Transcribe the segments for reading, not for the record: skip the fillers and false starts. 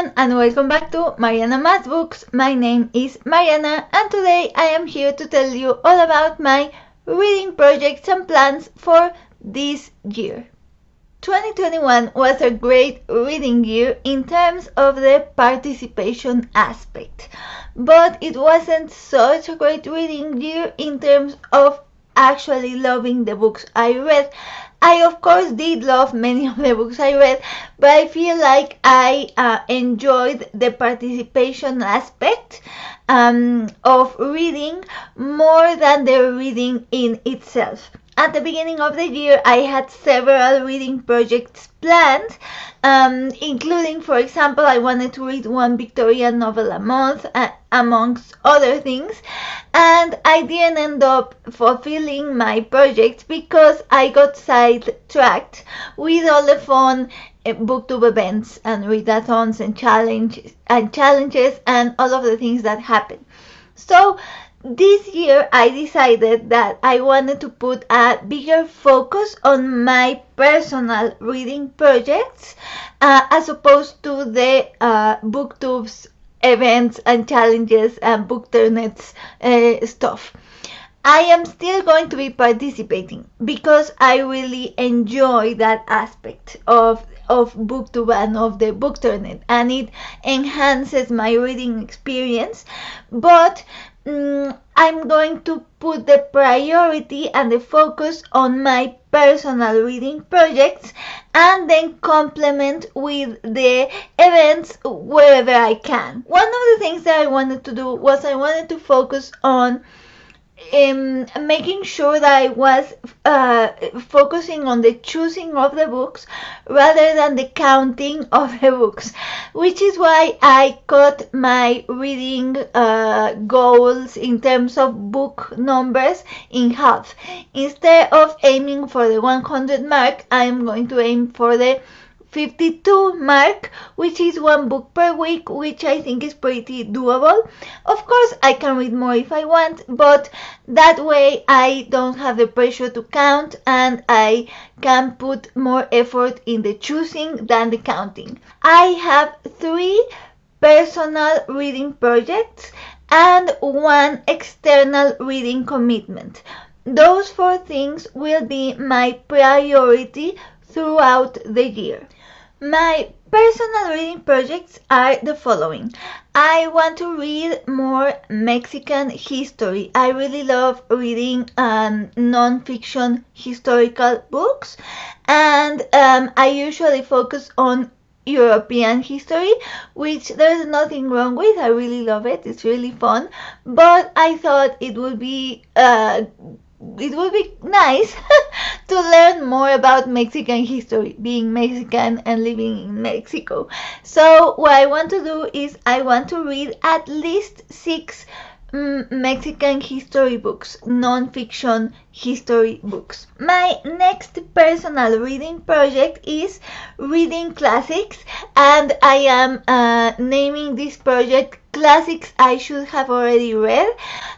everyone, and welcome back to Mariana Math Books. My name is Mariana, and today I am here to tell you all about my reading projects and plans for this year. 2021 was a great reading year in terms of the participation aspect, but it wasn't such a great reading year in terms of actually loving the books I read. I of course did love many of the books I read, but I feel like I enjoyed the participation aspect of reading more than the reading in itself. At the beginning of the year, I had several reading projects planned, including, for example, I wanted to read one Victorian novel a month, amongst other things, and I didn't end up fulfilling my project because I got sidetracked with all the fun Booktube events and Readathons and challenges and all of the things that happen. So this year I decided that I wanted to put a bigger focus on my personal reading projects as opposed to the Booktube's events and challenges and Bookternet's stuff. I am still going to be participating because I really enjoy that aspect of Booktube and of the Bookternet, and it enhances my reading experience, but I'm going to put the priority and the focus on my personal reading projects and then complement with the events wherever I can. One of the things that I wanted to do was I wanted to focus on making sure that I was focusing on the choosing of the books rather than the counting of the books, which is why I cut my reading goals in terms of book numbers in half. Instead of aiming for the 100 mark, I am going to aim for the 52 mark, which is one book per week, which I think is pretty doable. Of course, I can read more if I want, but that way I don't have the pressure to count and I can put more effort in the choosing than the counting. I have 3 personal reading projects and 1 external reading commitment. Those 4 things will be my priority throughout the year. My personal reading projects are the following. I want to read more Mexican history. I really love reading non-fiction historical books, and I usually focus on European history, which there's nothing wrong with. I really love it. It's really fun, but I thought it would be nice to learn more about Mexican history, being Mexican and living in Mexico. So what I want to do is I want to read at least 6 Mexican history books, non-fiction history books. My next personal reading project is reading classics, and I am naming this project Classics I Should Have Already Read.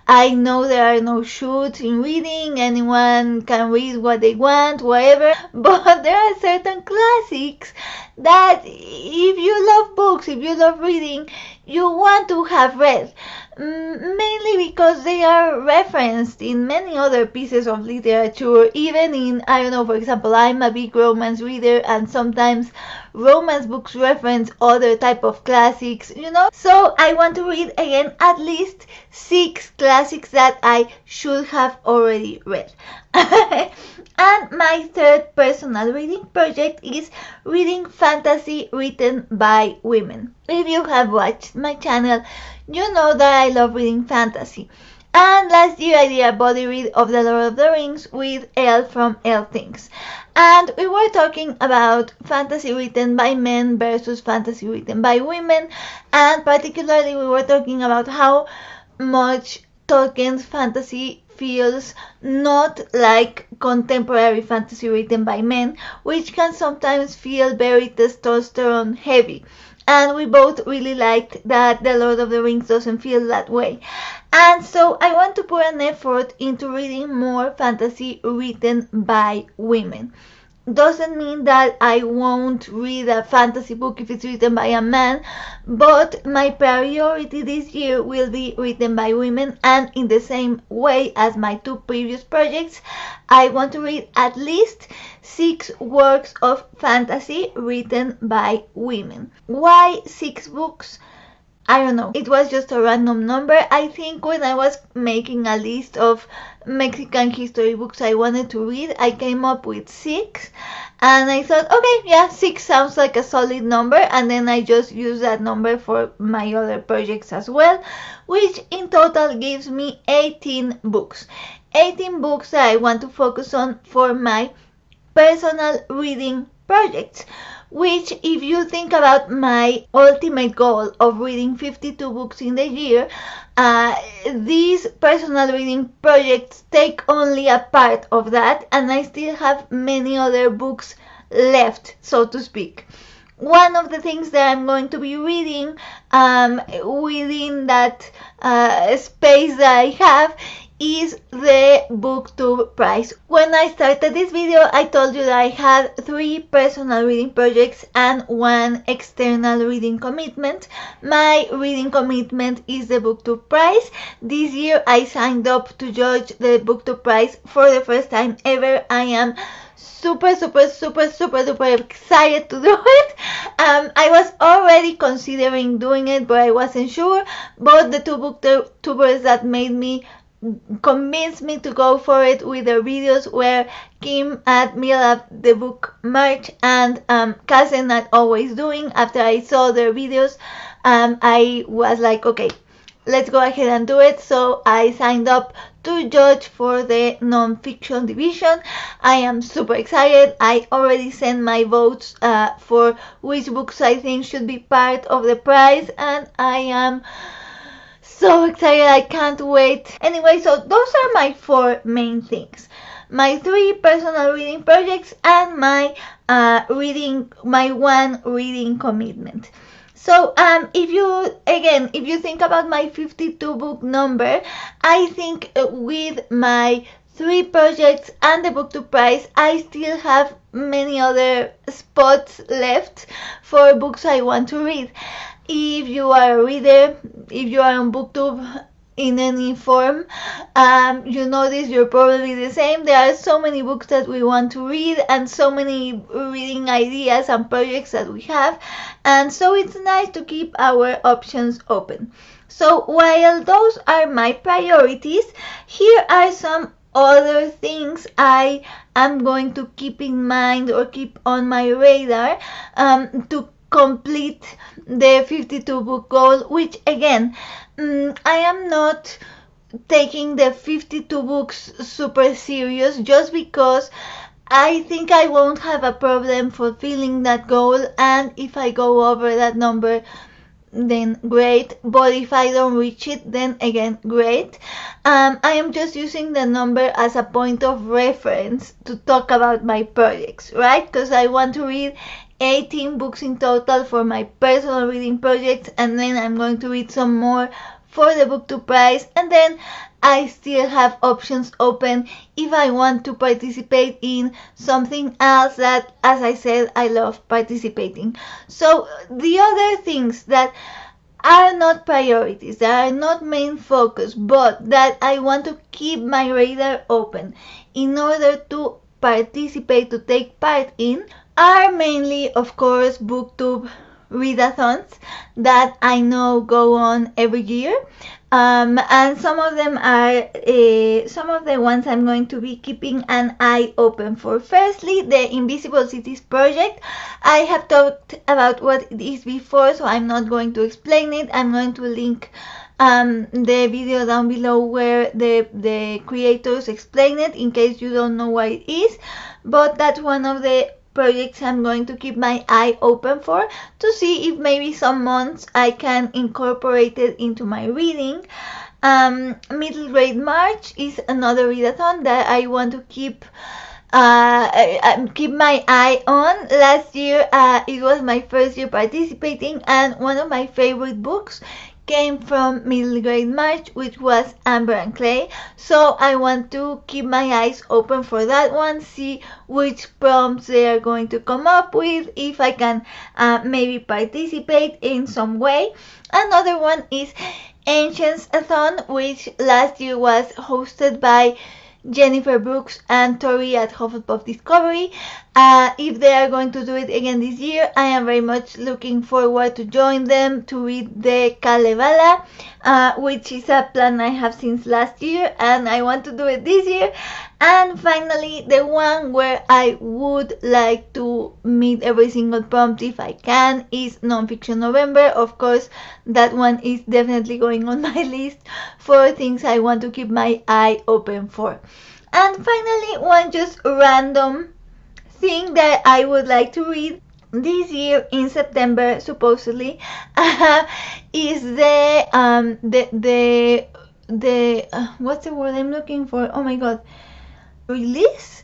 I know there are no shoulds in reading, anyone can read what they want, whatever, but there are certain classics that if you love books, if you love reading, you want to have read. Mainly because they are referenced in many other pieces of literature, even in, I don't know, for example, I'm a big romance reader, and sometimes romance books reference other type of classics, So I want to read again at least 6 classics that I should have already read. And my third personal reading project is reading fantasy written by women. If you have watched my channel, you know that I love reading fantasy. And last year I did a body read of The Lord of the Rings with Elle from Elle Things. And we were talking about fantasy written by men versus fantasy written by women. And particularly we were talking about how much Tolkien's fantasy feels not like contemporary fantasy written by men, which can sometimes feel very testosterone heavy. And we both really liked that The Lord of the Rings doesn't feel that way. And so I want to put an effort into reading more fantasy written by women. doesn't mean that I won't read a fantasy book if it's written by a man, but my priority this year will be written by women, and in the same way as my 2 previous projects, I want to read at least 6 works of fantasy written by women. Why 6 books? I don't know. It was just a random number. I think when I was making a list of Mexican history books I wanted to read, I came up with 6. And I thought, okay, yeah, 6 sounds like a solid number. And then I just used that number for my other projects as well, which in total gives me 18 books. 18 books that I want to focus on for my personal reading projects, which, if you think about my ultimate goal of reading 52 books in the year, these personal reading projects take only a part of that, and I still have many other books left, so to speak. One of the things that I'm going to be reading within that space that I have is the Booktube Prize. When I started this video, I told you that I had 3 personal reading projects and 1 external reading commitment. My reading commitment is the Booktube Prize. This year I signed up to judge the Booktube Prize for the first time ever. I am super duper excited to do it. I was already considering doing it, but I wasn't sure. But the 2 booktubers that convinced me to go for it with their videos were Kim at Middle of the Book Merch and Kasen at Always Doing. After I saw their videos, I was like, okay, let's go ahead and do it. So I signed up to judge for the non-fiction division. I am super excited. I already sent my votes for which books I think should be part of the prize, and I am so excited. I can't wait. Anyway, so those are my 4 main things: my 3 personal reading projects and my 1 reading commitment. So if you think about my 52 book number, I think with my 3 projects and the Booktube Prize, I still have many other spots left for books I want to read. If you are a reader, if you are on Booktube in any form, you notice you're probably the same. There are so many books that we want to read and so many reading ideas and projects that we have, and so it's nice to keep our options open. So while those are my priorities, here are some other things I am going to keep in mind or keep on my radar to complete the 52 book goal, which again, I am not taking the 52 books super serious, just because I think I won't have a problem fulfilling that goal, and if I go over that number, then great, but if I don't reach it, then again, great. I am just using the number as a point of reference to talk about my projects, right? Because I want to read 18 books in total for my personal reading projects, and then I'm going to read some more for the Booktube Prize, and then I still have options open if I want to participate in something else that, as I said, I love participating. So the other things that are not priorities, that are not main focus, but that I want to keep my radar open in order to participate, to take part in, are mainly, of course, Booktube Readathons that I know go on every year, and some of them are some of the ones I'm going to be keeping an eye open for. Firstly, the Invisible Cities project. I have talked about what it is before, so I'm not going to explain it. I'm going to link the video down below where the creators explain it, in case you don't know what it is. But that's one of the projects I'm going to keep my eye open for, to see if maybe some months I can incorporate it into my reading. Middle Grade March is another readathon that I want to keep my eye on. Last year it was my first year participating, and one of my favorite books came from middle grade March, which was Amber and Clay. So I want to keep my eyes open for that one, see which prompts they are going to come up with, if I can maybe participate in some way. Another one is Ancients-a-thon, which last year was hosted by Jennifer Brooks and Tori at Hufflepuff Discovery. If they are going to do it again this year, I am very much looking forward to join them to read the Kalevala, which is a plan I have since last year, and I want to do it this year. And finally, the one where I would like to meet every single prompt if I can is Nonfiction November. Of course, that one is definitely going on my list for things I want to keep my eye open for. And finally, one just random thing that I would like to read this year in September, supposedly, is the what's the word I'm looking for? Oh my god, release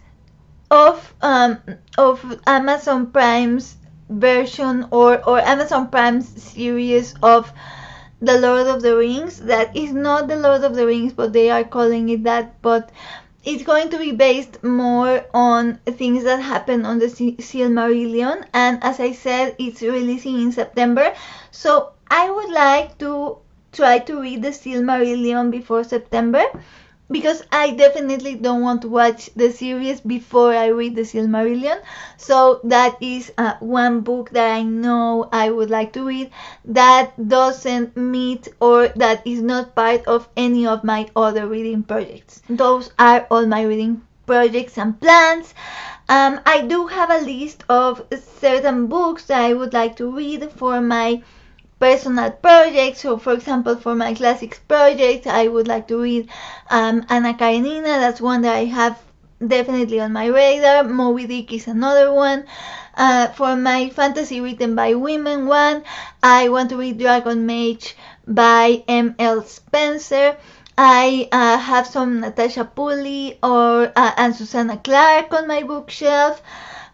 of Amazon Prime's version or Amazon Prime's series of The Lord of the Rings. That is not The Lord of the Rings, but they are calling it that. But it's going to be based more on things that happen on the Silmarillion, and as I said, it's releasing in September. So I would like to try to read the Silmarillion before September, because I definitely don't want to watch the series before I read the Silmarillion. So that is one book that I know I would like to read that doesn't meet or that is not part of any of my other reading projects. Those are all my reading projects and plans. I do have a list of certain books that I would like to read for my personal projects. So for example, for my classics project, I would like to read Anna Karenina. That's one that I have definitely on my radar. Moby Dick is another one. For my fantasy written by women one, I want to read Dragon Mage by M.L. Spencer. I have some Natasha Pulley and Susanna Clarke on my bookshelf.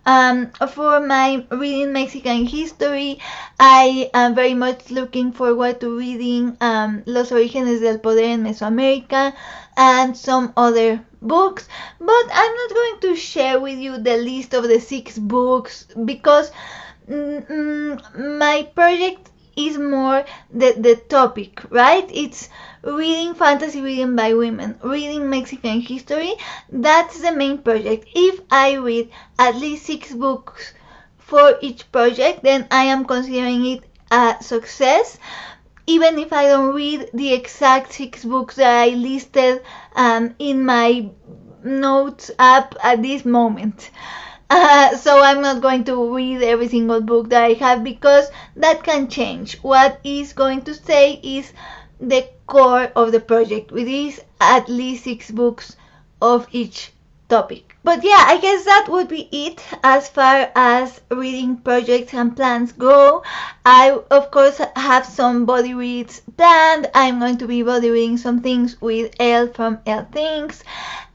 For my reading Mexican history, I am very much looking forward to reading Los Orígenes del Poder en Mesoamérica and some other books, but I'm not going to share with you the list of the 6 books because my project is more the topic, right? It's reading fantasy written by women, reading Mexican history. That's the main project. If I read at least 6 books for each project, then I am considering it a success, even if I don't read the exact 6 books that I listed in my notes app at this moment. So I'm not going to read every single book that I have because that can change. What is going to stay is the core of the project, which is at least 6 books of each topic. But yeah, I guess that would be it as far as reading projects and plans go. I of course have some body reads planned. I'm going to be body reading some things with Elle from Elle Things.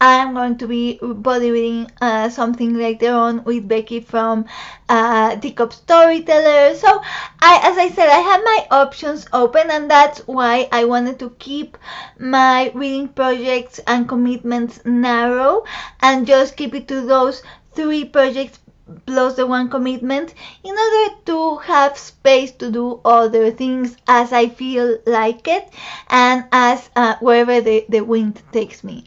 I'm going to be body reading something later on with Becky from Teacup Storyteller. So as I said, I have my options open, and that's why I wanted to keep my reading projects and commitments narrow and just keep it to those 3 projects plus the 1 commitment in order to have space to do other things as I feel like it and as wherever the wind takes me.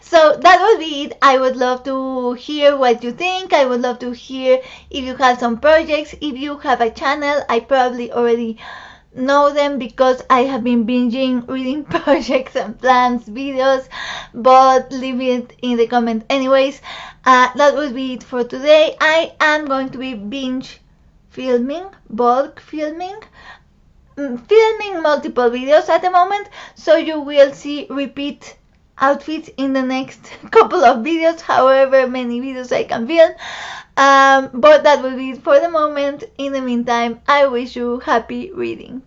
So that would be it. I would love to hear what you think. I would love to hear if you have some projects. If you have a channel, I probably already know them because I have been binging reading projects and plans videos, but leave it in the comment anyways. That would be it for today. I am going to be bulk filming multiple videos at the moment, so you will see repeat outfits in the next couple of videos, however many videos I can film. But that will be it for the moment. In the meantime, I wish you happy reading.